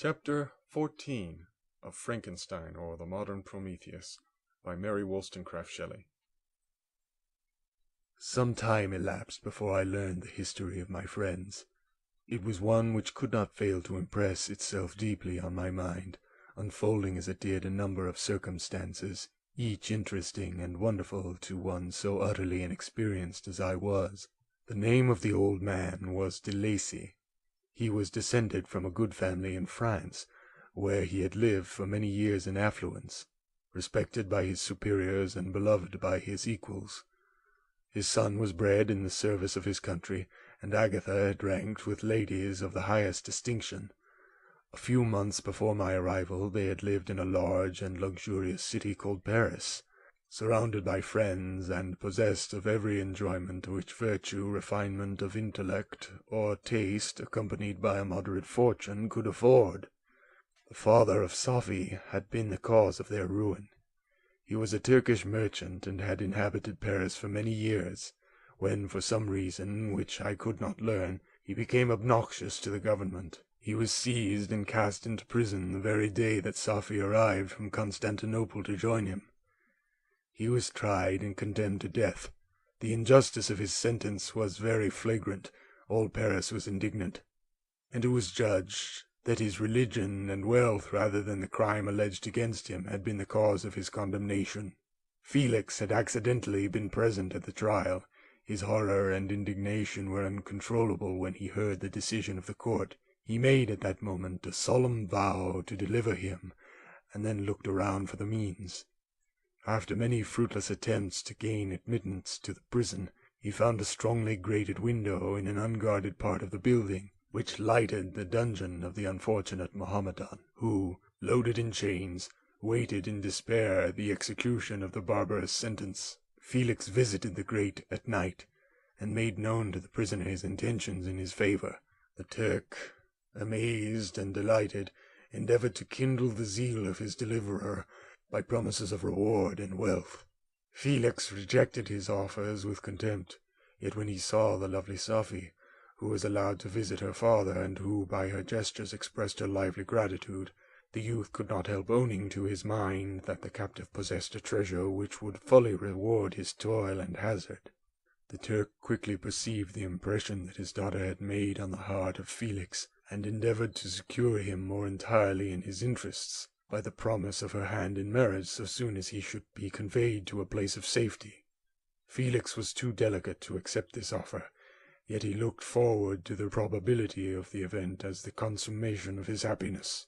Chapter 14 of Frankenstein, or the Modern Prometheus, by Mary Shelley. Some time elapsed before I learned the history of my friends. It was one which could not fail to impress itself deeply on my mind, unfolding as it did a number of circumstances, each interesting and wonderful to one so utterly inexperienced as I was. The name of the old man was de Lacy. He was descended from a good family in France, where he had lived for many years in affluence, respected by his superiors and beloved by his equals. His son was bred in the service of his country, and Agatha had ranked with ladies of the highest distinction. A few months before my arrival they had lived in a large and luxurious city called Paris, surrounded by friends and possessed of every enjoyment which virtue, refinement of intellect, or taste, accompanied by a moderate fortune, could afford. The father of Sophie had been the cause of their ruin. He was a Turkish merchant and had inhabited Paris for many years, when, for some reason which I could not learn, he became obnoxious to the government. He was seized and cast into prison the very day that Sophie arrived from Constantinople to join him. He was tried and condemned to death. The injustice of his sentence was very flagrant. All Paris was indignant, and it was judged that his religion and wealth, rather than the crime alleged against him, had been the cause of his condemnation. Felix had accidentally been present at the trial. His horror and indignation were uncontrollable when he heard the decision of the court. He made at that moment a solemn vow to deliver him, and then looked around for the means. After many fruitless attempts to gain admittance to the prison, he found a strongly grated window in an unguarded part of the building, which lighted the dungeon of the unfortunate Mohammedan, who, loaded in chains, waited in despair the execution of the barbarous sentence. Felix visited the grate at night, and made known to the prisoner his intentions in his favor. The Turk, amazed and delighted, endeavored to kindle the zeal of his deliverer by promises of reward and wealth. Felix rejected his offers with contempt, yet when he saw the lovely Sophie, who was allowed to visit her father, and who by her gestures expressed her lively gratitude, the youth could not help owning to his mind that the captive possessed a treasure which would fully reward his toil and hazard. The Turk quickly perceived the impression that his daughter had made on the heart of Felix, and endeavored to secure him more entirely in his interests by the promise of her hand in marriage so soon as he should be conveyed to a place of safety. Felix was too delicate to accept this offer, yet he looked forward to the probability of the event as the consummation of his happiness.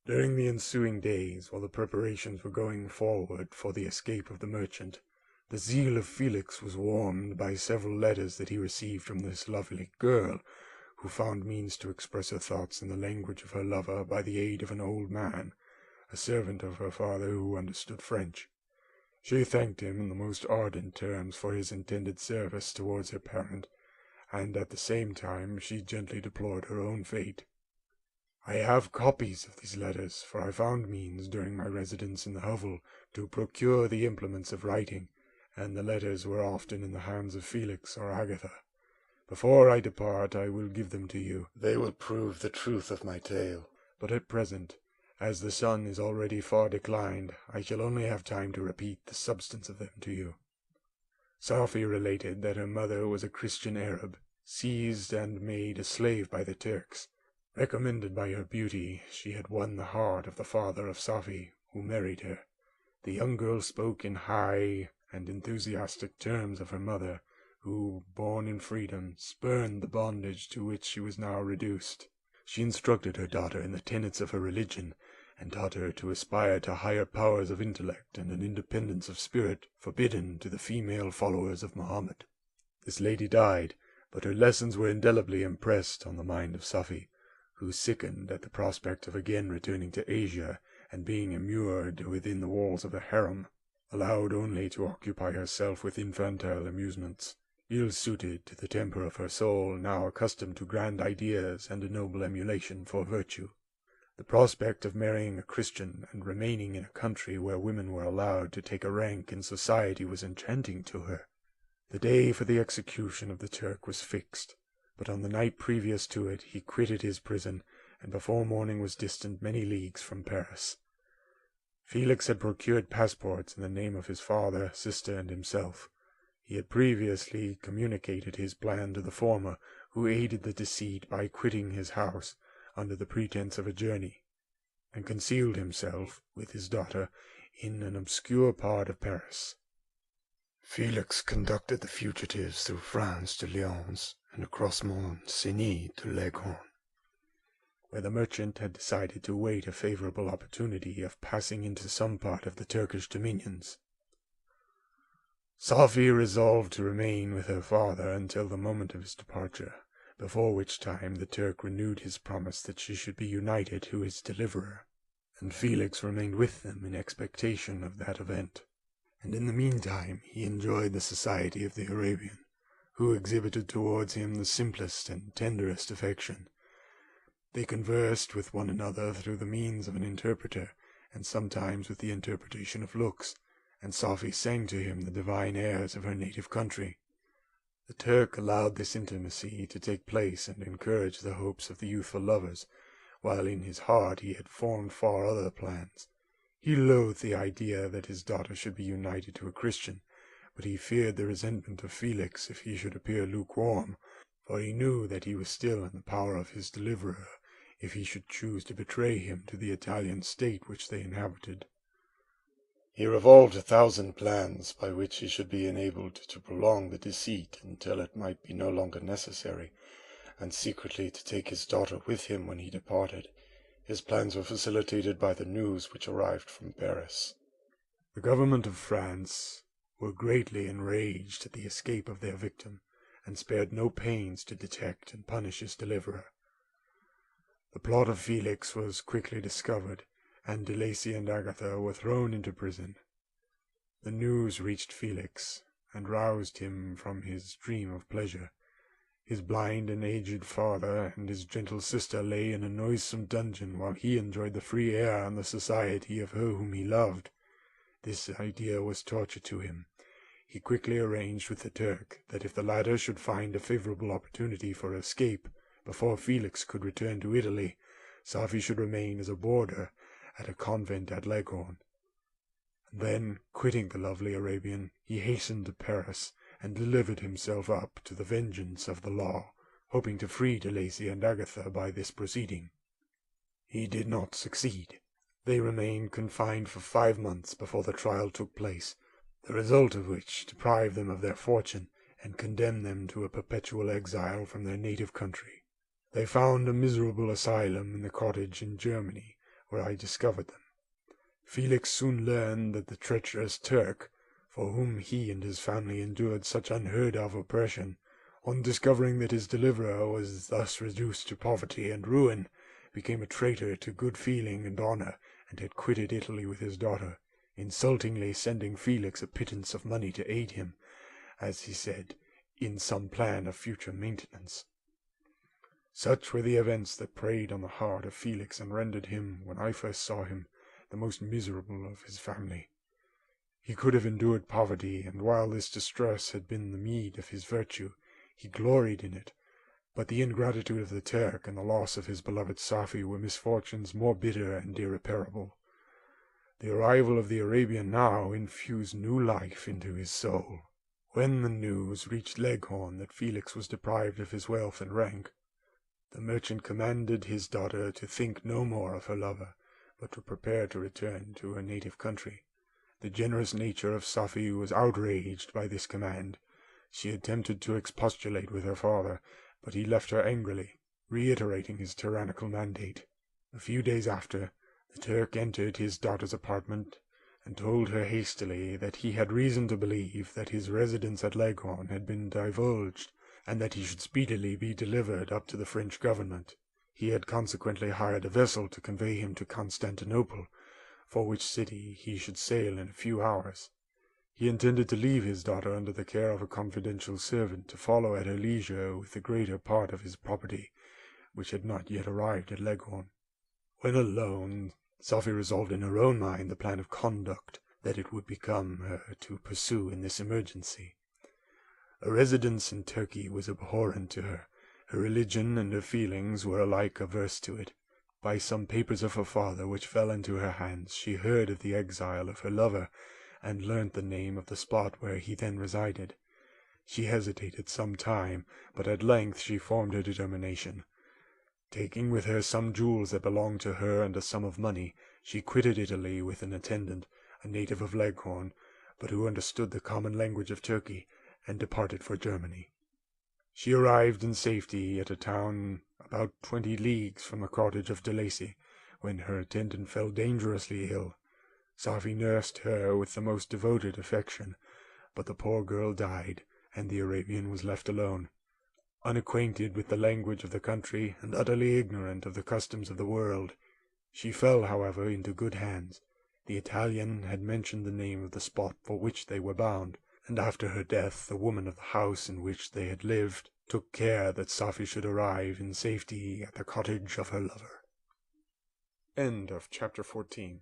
During the ensuing days, while the preparations were going forward for the escape of the merchant, the zeal of Felix was warmed by several letters that he received from this lovely girl, who found means to express her thoughts in the language of her lover by the aid of an old man, a servant of her father who understood French. She thanked him in the most ardent terms for his intended service towards her parent, and at the same time she gently deplored her own fate. I have copies of these letters, for I found means, during my residence in the hovel, to procure the implements of writing, and the letters were often in the hands of Felix or Agatha. Before I depart I will give them to you. They will prove the truth of my tale. But at present, as the sun is already far declined, I shall only have time to repeat the substance of them to you. Sophie related that her mother was a Christian Arab, seized and made a slave by the Turks. Recommended by her beauty, she had won the heart of the father of Sophie, who married her. The young girl spoke in high and enthusiastic terms of her mother, who, born in freedom, spurned the bondage to which she was now reduced. She instructed her daughter in the tenets of her religion, and taught her to aspire to higher powers of intellect and an independence of spirit forbidden to the female followers of Mohammed. This lady died, but her lessons were indelibly impressed on the mind of Sophie, who sickened at the prospect of again returning to Asia and being immured within the walls of a harem, allowed only to occupy herself with infantile amusements, ill-suited to the temper of her soul, now accustomed to grand ideas and a noble emulation for virtue. The prospect of marrying a Christian and remaining in a country where women were allowed to take a rank in society was enchanting to her. The day for the execution of the Turk was fixed, but on the night previous to it he quitted his prison, and before morning was distant many leagues from Paris. Felix had procured passports in the name of his father, sister, and himself. He had previously communicated his plan to the former, who aided the deceit by quitting his house under the pretence of a journey, and concealed himself, with his daughter, in an obscure part of Paris. Felix conducted the fugitives through France to Lyons, and across Mont Cenis to Leghorn, where the merchant had decided to await a favorable opportunity of passing into some part of the Turkish dominions. Sophie resolved to remain with her father until the moment of his departure, before which time the Turk renewed his promise that she should be united to his deliverer, and Felix remained with them in expectation of that event. And in the meantime he enjoyed the society of the Arabian, who exhibited towards him the simplest and tenderest affection. They conversed with one another through the means of an interpreter, and sometimes with the interpretation of looks, and Sophie sang to him the divine airs of her native country. The Turk allowed this intimacy to take place and encouraged the hopes of the youthful lovers, while in his heart he had formed far other plans. He loathed the idea that his daughter should be united to a Christian, but he feared the resentment of Felix if he should appear lukewarm, for he knew that he was still in the power of his deliverer, if he should choose to betray him to the Italian state which they inhabited. He revolved 1,000 plans by which he should be enabled to prolong the deceit until it might be no longer necessary, and secretly to take his daughter with him when he departed. His plans were facilitated by the news which arrived from Paris. The government of France were greatly enraged at the escape of their victim, and spared no pains to detect and punish his deliverer. The plot of Felix was quickly discovered, and Lacey and Agatha were thrown into prison. The news reached Felix, and roused him from his dream of pleasure. His blind and aged father and his gentle sister lay in a noisome dungeon, while he enjoyed the free air and the society of her whom he loved. This idea was torture to him. He quickly arranged with the Turk that if the latter should find a favorable opportunity for escape before Felix could return to Italy, Sophie should remain as a boarder at a convent at Leghorn. Then, quitting the lovely Arabian, he hastened to Paris, and delivered himself up to the vengeance of the law, hoping to free de Lacy and Agatha by this proceeding. He did not succeed. They remained confined for 5 months before the trial took place, the result of which deprived them of their fortune, and condemned them to a perpetual exile from their native country. They found a miserable asylum in the cottage in Germany, where I discovered them. Felix soon learned that the treacherous Turk, for whom he and his family endured such unheard-of oppression, on discovering that his deliverer was thus reduced to poverty and ruin, became a traitor to good feeling and honour, and had quitted Italy with his daughter, insultingly sending Felix a pittance of money to aid him, as he said, in some plan of future maintenance. Such were the events that preyed on the heart of Felix and rendered him, when I first saw him, the most miserable of his family. He could have endured poverty, and while this distress had been the meed of his virtue, he gloried in it, but the ingratitude of the Turk and the loss of his beloved Sophie were misfortunes more bitter and irreparable. The arrival of the Arabian now infused new life into his soul. When the news reached Leghorn that Felix was deprived of his wealth and rank, the merchant commanded his daughter to think no more of her lover, but to prepare to return to her native country. The generous nature of Sophie was outraged by this command. She attempted to expostulate with her father, but he left her angrily, reiterating his tyrannical mandate. A few days after, the Turk entered his daughter's apartment, and told her hastily that he had reason to believe that his residence at Leghorn had been divulged, and that he should speedily be delivered up to the French government. He had consequently hired a vessel to convey him to Constantinople, for which city he should sail in a few hours. He intended to leave his daughter under the care of a confidential servant, to follow at her leisure with the greater part of his property, which had not yet arrived at Leghorn. When alone, Sophie resolved in her own mind the plan of conduct that it would become her to pursue in this emergency. A residence in Turkey was abhorrent to her. Her religion and her feelings were alike averse to it. By some papers of her father which fell into her hands, she heard of the exile of her lover, and learnt the name of the spot where he then resided. She hesitated some time, but at length she formed her determination. Taking with her some jewels that belonged to her and a sum of money, she quitted Italy with an attendant, a native of Leghorn, but who understood the common language of Turkey, and departed for Germany. She arrived in safety at a town about 20 leagues from the cottage of Lacey, when her attendant fell dangerously ill. Safie nursed her with the most devoted affection, but the poor girl died, and the Arabian was left alone. Unacquainted with the language of the country, and utterly ignorant of the customs of the world, she fell, however, into good hands. The Italian had mentioned the name of the spot for which they were bound, and after her death the woman of the house in which they had lived took care that Safie should arrive in safety at the cottage of her lover. End of chapter 14.